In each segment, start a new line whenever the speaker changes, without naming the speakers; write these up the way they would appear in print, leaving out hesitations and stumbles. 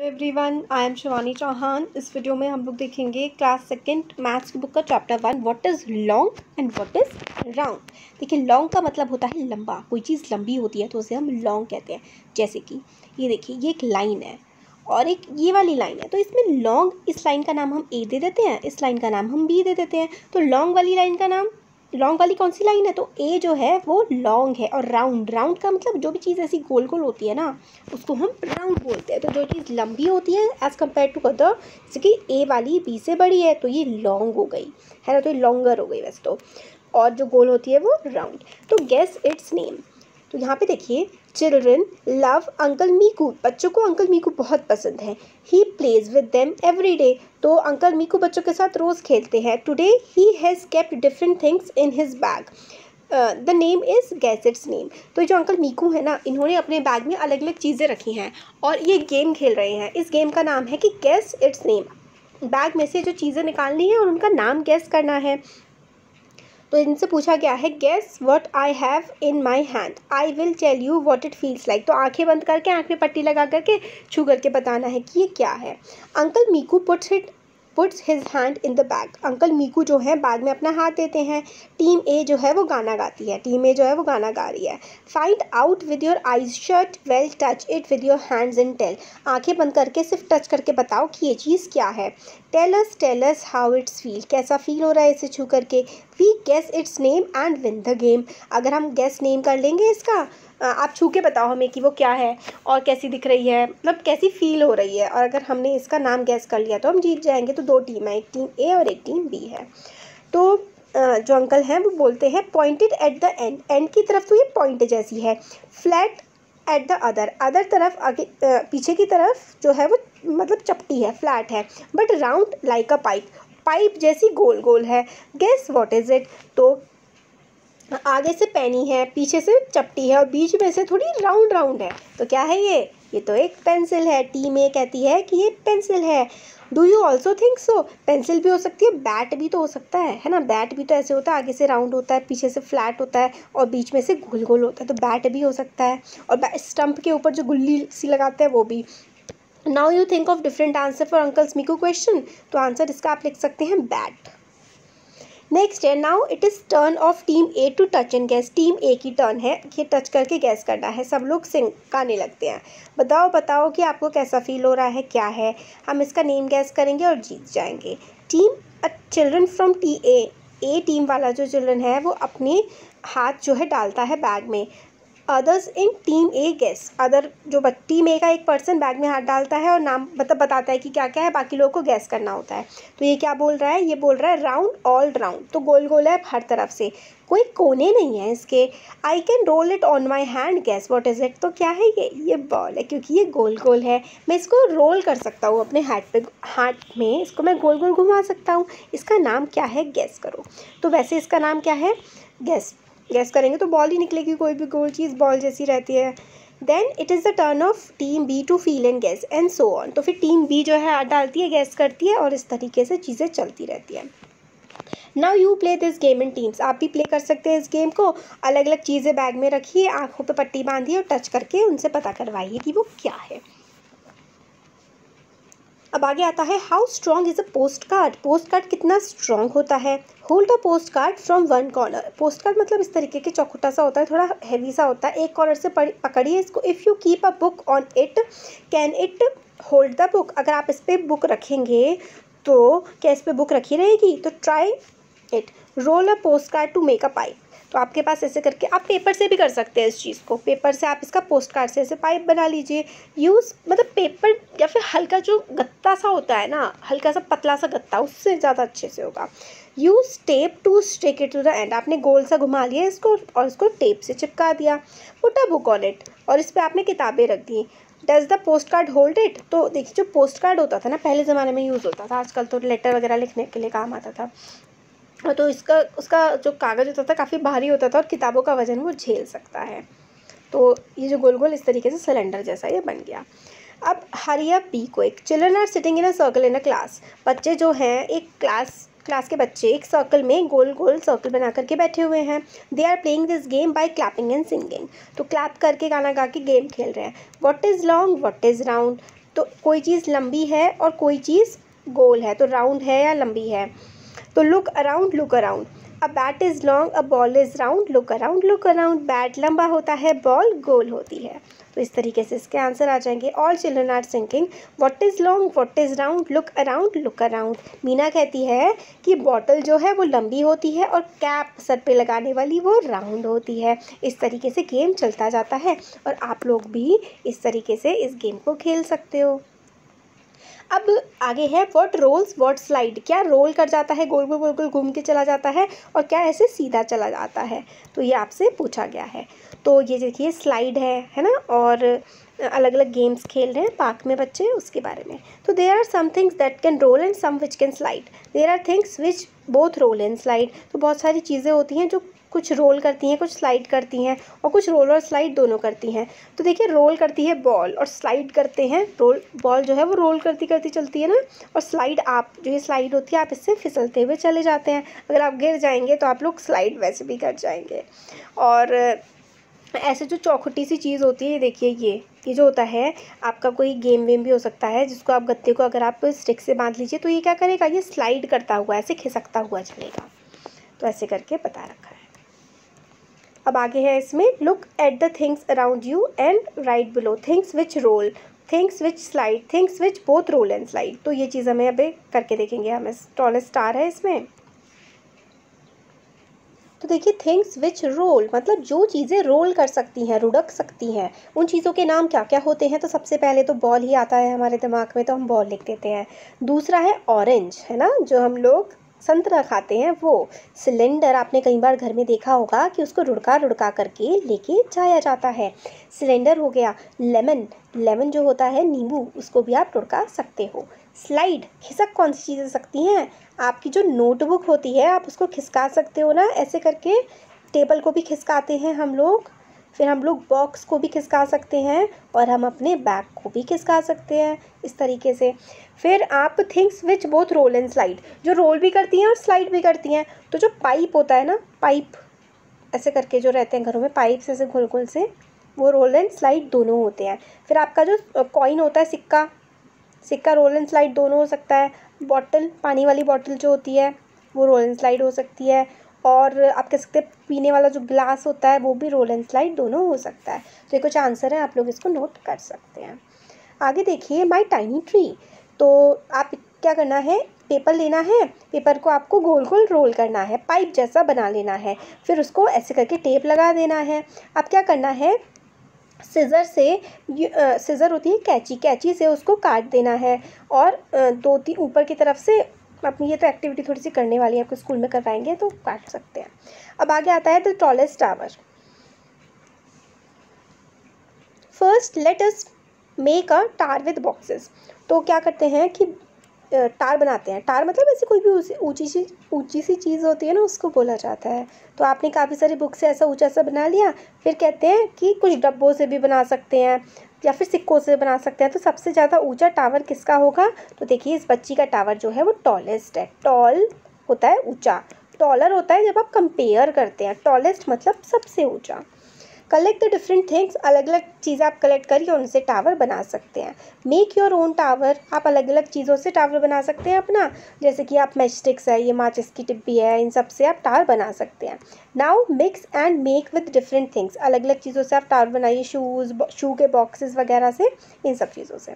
Everyone, I am Shivani Chauhan. इस video में हम लोग देखेंगे क्लास सेकंड मैथ्स की बुक का chapter 1, what is long and what is round. देखिए, लॉन्ग का मतलब होता है लंबा, कोई चीज़ लंबी होती है तो उसे हम लॉन्ग कहते हैं। जैसे कि ये देखिए, ये एक लाइन है और एक ये वाली लाइन है, तो इसमें लॉन्ग, इस लाइन का नाम हम ए दे देते हैं, इस लाइन का नाम हम बी दे देते हैं। तो लॉन्ग वाली लाइन का नाम, लॉन्ग वाली कौन सी लाइन है, तो ए जो है वो लॉन्ग है। और राउंड, राउंड का मतलब जो भी चीज़ ऐसी गोल गोल होती है ना, उसको हम राउंड बोलते हैं। तो जो चीज़ लंबी होती है एज़ कम्पेयर टू अदर, जैसे कि ए वाली बी से बड़ी है तो ये लॉन्ग हो गई, है ना, तो ये लॉन्गर हो गई वैसे तो। और जो गोल होती है वो राउंड। तो गेस इट्स नेम। तो यहाँ पे देखिए, चिल्ड्रन लव अंकल मीकू, बच्चों को अंकल मीकू बहुत पसंद है। He plays with them every day, तो अंकल मीकू बच्चों के साथ रोज़ खेलते हैं। Today he has kept different things in his bag, the name is guess its name. तो जो अंकल मीकू है ना, इन्होंने अपने बैग में अलग अलग चीज़ें रखी हैं और ये गेम खेल रहे हैं। इस गेम का नाम है कि गेस इट्स नेम। बैग में से जो चीज़ें निकालनी है और उनका नाम गेस करना है। तो इनसे पूछा गया है, guess what I have in my hand, I will tell you what it feels like. तो आंखें बंद करके, आँख में पट्टी लगा करके छू करके बताना है कि ये क्या है। Uncle Meeku puts his hand in the bag. Uncle Meeku जो है बैग में अपना हाथ देते हैं। टीम ए जो है वो गाना गाती है, टीम ए जो है वो गाना गा रही है। Find out with your eyes shut, well touch it with your hands and tell. आंखें बंद करके सिर्फ टच करके बताओ कि ये चीज़ क्या है। Tell us how it's feel, कैसा फील हो रहा है इसे छू करके। We guess its name and win the game. अगर हम गेस नेम कर लेंगे इसका, आप छू के बताओ हमें कि वो क्या है और कैसी दिख रही है, मतलब कैसी फील हो रही है। और अगर हमने इसका नाम गेस कर लिया तो हम जीत जाएंगे। तो दो टीम है, एक टीम ए और एक टीम बी है। तो जो अंकल हैं वो बोलते हैं, pointed at the end, and की तरफ तो ये पॉइंट जैसी है। फ्लैट एट द अदर तरफ, आगे पीछे की तरफ जो है वो मतलब चपटी है, फ्लैट है। But round like a pipe, pipe जैसी गोल गोल है। Guess what is it. तो आगे से पैनी है, पीछे से चपटी है और बीच में से थोड़ी राउंड राउंड है। तो क्या है ये तो एक पेंसिल है। टीम ए कहती है कि ये पेंसिल है। Do you also think so. Pencil भी हो सकती है, बैट भी तो हो सकता है ना। बैट भी तो ऐसे होता है, आगे से राउंड होता है, पीछे से फ्लैट होता है और बीच में से गोल गोल होता है। तो बैट भी हो सकता है। और स्टंप के ऊपर जो गुल्ली सी लगाते हैं वो भी। Now you think of different answer for uncles Meeku question. तो आंसर इसका आप लिख सकते हैं बैट। नेक्स्ट है, now it is turn of team A to touch and guess. Team A की टर्न है, ये टच करके गैस करना है। सब लोग सिंग गाने लगते हैं। बताओ कि आपको कैसा फील हो रहा है, क्या है। हम इसका नेम गैस करेंगे और जीत जाएंगे। Team children from T A team वाला जो चिल्ड्रन है वो अपने हाथ जो है डालता है बैग में। Others in team A guess, other जो टीम ए का एक पर्सन बैग में हाथ डालता है और नाम मतलब बताता है कि क्या क्या है, बाकी लोगों को गैस करना होता है। तो ये क्या बोल रहा है, ये बोल रहा है राउंड ऑल राउंड, तो गोल गोल है हर तरफ से, कोई कोने नहीं है इसके। I can roll it on my hand, guess what is it. तो क्या है ये बॉल है, क्योंकि ये गोल गोल है। मैं इसको रोल कर सकता हूँ अपने हाथ में, इसको मैं गोल गोल घुमा सकता हूँ। इसका नाम क्या है, गैस करो। तो वैसे इसका नाम क्या है, गैस करेंगे तो बॉल ही निकलेगी, कोई भी गोल चीज़ बॉल जैसी रहती है। Then it is the turn of team B to feel and guess and so on. तो फिर टीम बी जो है हाथ डालती है, गैस करती है और इस तरीके से चीज़ें चलती रहती है। Now you play this game in teams. आप भी प्ले कर सकते हैं इस गेम को। अलग अलग चीज़ें बैग में रखिए, आँखों पे पट्टी बांधिए और टच करके उनसे पता करवाइए कि वो क्या है। अब आगे आता है, how strong is a post card. Post card कितना स्ट्रॉन्ग होता है। Hold a post card from one corner. Post card मतलब इस तरीके के चौखुटा सा होता है, थोड़ा हैवी सा होता है। एक कॉर्नर से पकड़िए इसको। If you keep a book on it, can it hold the book. अगर आप इस पर बुक रखेंगे तो क्या इस पर बुक रखी रहेगी। तो try it. Roll a postcard to make a pipe. तो आपके पास ऐसे करके, आप पेपर से भी कर सकते हैं इस चीज़ को। पेपर से आप इसका पोस्ट कार्ड से ऐसे पाइप बना लीजिए। यूज़ मतलब पेपर या फिर हल्का जो गत्ता सा होता है ना, हल्का सा पतला सा गत्ता, उससे ज़्यादा अच्छे से होगा। Use tape to stick it to the end. आपने गोल सा घुमा लिया इसको और इसको टेप से चिपका दिया। Put a book on it. और इस पर आपने किताबें रख दी। Does the post card hold it. तो देखिए, जो पोस्ट कार्ड होता था ना, पहले ज़माने में यूज़ होता था, आजकल तो लेटर वगैरह लिखने के लिए काम आता था। तो उसका जो कागज़ होता था काफ़ी भारी होता था और किताबों का वज़न वो झेल सकता है। तो ये जो गोल गोल इस तरीके से सिलेंडर जैसा ये बन गया। अब hurry up be quick. Children are sitting in a circle in a class. बच्चे जो हैं, एक क्लास के बच्चे एक सर्कल में गोल गोल सर्कल बना करके बैठे हुए हैं। They are playing this game by clapping and singing. तो क्लैप करके गाना गा के गेम खेल रहे हैं। What is long, what is round. तो कोई चीज़ लंबी है और कोई चीज़ गोल है, तो राउंड है या लंबी है। तो look around, look around. A bat is long, a ball is round, look around, look around. Bat लंबा होता है, बॉल गोल होती है। तो इस तरीके से इसके आंसर आ जाएंगे। All children are singing what is long, what is round, look around, look around. Meena कहती है कि बॉटल जो है वो लंबी होती है और कैप सर पे लगाने वाली वो राउंड होती है। इस तरीके से गेम चलता जाता है और आप लोग भी इस तरीके से इस गेम को खेल सकते हो। अब आगे है व्हाट रोल्स व्हाट स्लाइड। क्या रोल कर जाता है, गोल गोल गोल गोल घूम के चला जाता है, और क्या ऐसे सीधा चला जाता है। तो ये आपसे पूछा गया है। तो ये देखिए स्लाइड है ना, और अलग अलग गेम्स खेल रहे हैं पार्क में बच्चे, उसके बारे में। तो there are some things that can roll and some which can slide. There are things which both roll and slide. तो बहुत सारी चीज़ें होती हैं जो कुछ रोल करती हैं, कुछ स्लाइड करती हैं, और कुछ रोल और स्लाइड दोनों करती हैं। तो देखिए रोल करती है बॉल और स्लाइड करते हैं रोल। बॉल जो है वो रोल करती करती चलती है ना, और स्लाइड, आप जो ये स्लाइड होती है आप इससे फिसलते हुए चले जाते हैं। अगर आप गिर जाएंगे तो आप लोग स्लाइड वैसे भी कर जाएंगे। और ऐसे जो चौखुटी सी चीज़ होती है, देखिए ये जो होता है आपका कोई गेम वेम भी हो सकता है, जिसको आप गत्ते को अगर आप स्टिक से बांध लीजिए तो ये क्या करेगा, ये स्लाइड करता हुआ ऐसे खिसकता हुआ चलेगा। तो ऐसे करके बता रखा है। अब आगे है इसमें look at the things around you and write below things which roll, things which slide, things which both roll and slide. तो ये चीज़ हमें अभी करके देखेंगे। हमें टॉलेस्ट स्टार है इसमें। तो देखिए थिंग्स विच रोल मतलब जो चीज़ें रोल कर सकती हैं, रुढ़क सकती हैं, उन चीज़ों के नाम क्या क्या होते हैं। तो सबसे पहले तो बॉल ही आता है हमारे दिमाग में, तो हम बॉल लिख देते हैं। दूसरा है ऑरेंज, है ना, जो हम लोग संतरा खाते हैं वो। सिलेंडर आपने कई बार घर में देखा होगा कि उसको रुड़का रुड़का करके लेके जाया जाता है, सिलेंडर हो गया। लेमन, लेमन जो होता है नींबू, उसको भी आप रुड़का सकते हो। स्लाइड, खिसक कौन सी चीज़ें सकती हैं, आपकी जो नोटबुक होती है आप उसको खिसका सकते हो ना, ऐसे करके। टेबल को भी खिसकाते हैं हम लोग, फिर हम लोग बॉक्स को भी खिसका सकते हैं, और हम अपने बैग को भी खिसका सकते हैं इस तरीके से। फिर आप things which both roll and slide, जो रोल भी करती हैं और स्लाइड भी करती हैं। तो जो पाइप होता है ना, पाइप ऐसे करके जो रहते हैं घरों में, पाइप ऐसे गोल गोल से, वो रोल एंड स्लाइड दोनों होते हैं। फिर आपका जो कॉइन होता है, सिक्का, सिक्का रोल एंड स्लाइड दोनों हो सकता है। बॉटल, पानी वाली बॉटल जो होती है वो रोल एंड स्लाइड हो सकती है। और आप कह सकते हैं पीने वाला जो ग्लास होता है वो भी रोल एंड स्लाइड दोनों हो सकता है। तो ये कुछ आंसर है, आप लोग इसको नोट कर सकते हैं। आगे देखिए माई टाइनी ट्री। तो आप क्या करना है, पेपर लेना है, पेपर को आपको गोल गोल रोल करना है, पाइप जैसा बना लेना है, फिर उसको ऐसे करके टेप लगा देना है। अब क्या करना है, सिज़र से, सिज़र होती है कैंची, कैंची से उसको काट देना है, और दो तीन ऊपर की तरफ से अपनी, ये तो एक्टिविटी थोड़ी सी करने वाली है, आपको स्कूल में करवाएंगे तो काट सकते हैं। अब आगे आता है the tallest tower. First let us make a tar with boxes. तो क्या करते हैं कि टार बनाते हैं। टार मतलब ऐसे कोई भी ऊंची सी चीज़ होती है ना, उसको बोला जाता है। तो आपने काफ़ी सारी बुक से ऐसा ऊंचा सा बना लिया। फिर कहते हैं कि कुछ डब्बों से भी बना सकते हैं या फिर सिक्कों से बना सकते हैं। तो सबसे ज़्यादा ऊंचा टावर किसका होगा, तो देखिए इस बच्ची का टावर जो है वो टॉलेस्ट है। टॉल होता है ऊंचा, टॉलर होता है जब आप कंपेयर करते हैं, टॉलेस्ट मतलब सबसे ऊंचा। कलेक्ट द डिफरेंट थिंग्स, अलग अलग चीज़ें आप कलेक्ट करके उनसे टावर बना सकते हैं। मेक योर ओन टावर, आप अलग अलग चीज़ों से टावर बना सकते हैं अपना, जैसे कि आप मैच स्टिक्स है, ये माचिस की डिब्बी है, इन सब से आप टावर बना सकते हैं। Now mix and make with different things, अलग अलग चीज़ों से आप टावर बनाइए, शू के बॉक्सेस वगैरह से, इन सब चीज़ों से।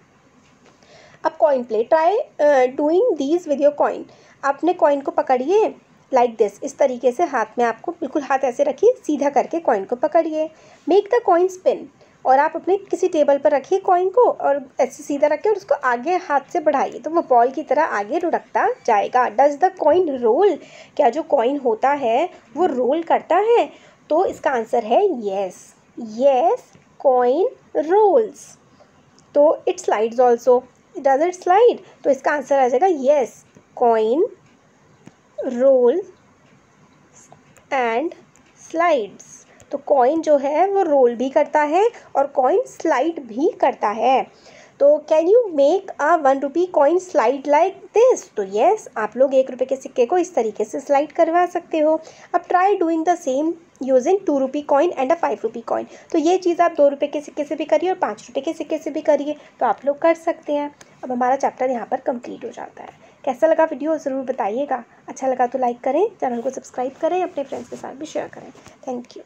अब coin play, try doing these with your coin. अपने कॉइन को पकड़िए लाइक दिस, इस तरीके से हाथ में, आपको बिल्कुल हाथ ऐसे रखिए, सीधा करके कॉइन को पकड़िए। मेक द कॉइन स्पिन, और आप अपने किसी टेबल पर रखिए कॉइन को, और ऐसे सीधा रखिए और उसको आगे हाथ से बढ़ाइए तो वो बॉल की तरह आगे लुढ़कता जाएगा। डज द कॉइन रोल, क्या जो कॉइन होता है वो रोल करता है। तो इसका आंसर है येस, येस कॉइन रोल्स। तो it slides also, does it slide, तो इसका आंसर आ जाएगा yes coin roll and slides. तो कॉइन जो है वो रोल भी करता है और कॉइन स्लाइड भी करता है। तो can you make a 1 rupee coin slide like this, तो येस आप लोग 1 रुपये के सिक्के को इस तरीके से स्लाइड करवा सकते हो। अब try doing the same using 2 rupee coin and a 5 rupee coin. तो ये चीज़ आप 2 रुपये के सिक्के से भी करिए और 5 रुपये के सिक्के से भी करिए, तो आप लोग कर सकते हैं। अब हमारा चैप्टर यहाँ पर कंप्लीट हो जाता है। कैसा लगा वीडियो ज़रूर बताइएगा। अच्छा लगा तो लाइक करें, चैनल को सब्सक्राइब करें, अपने फ्रेंड्स के साथ भी शेयर करें। Thank you.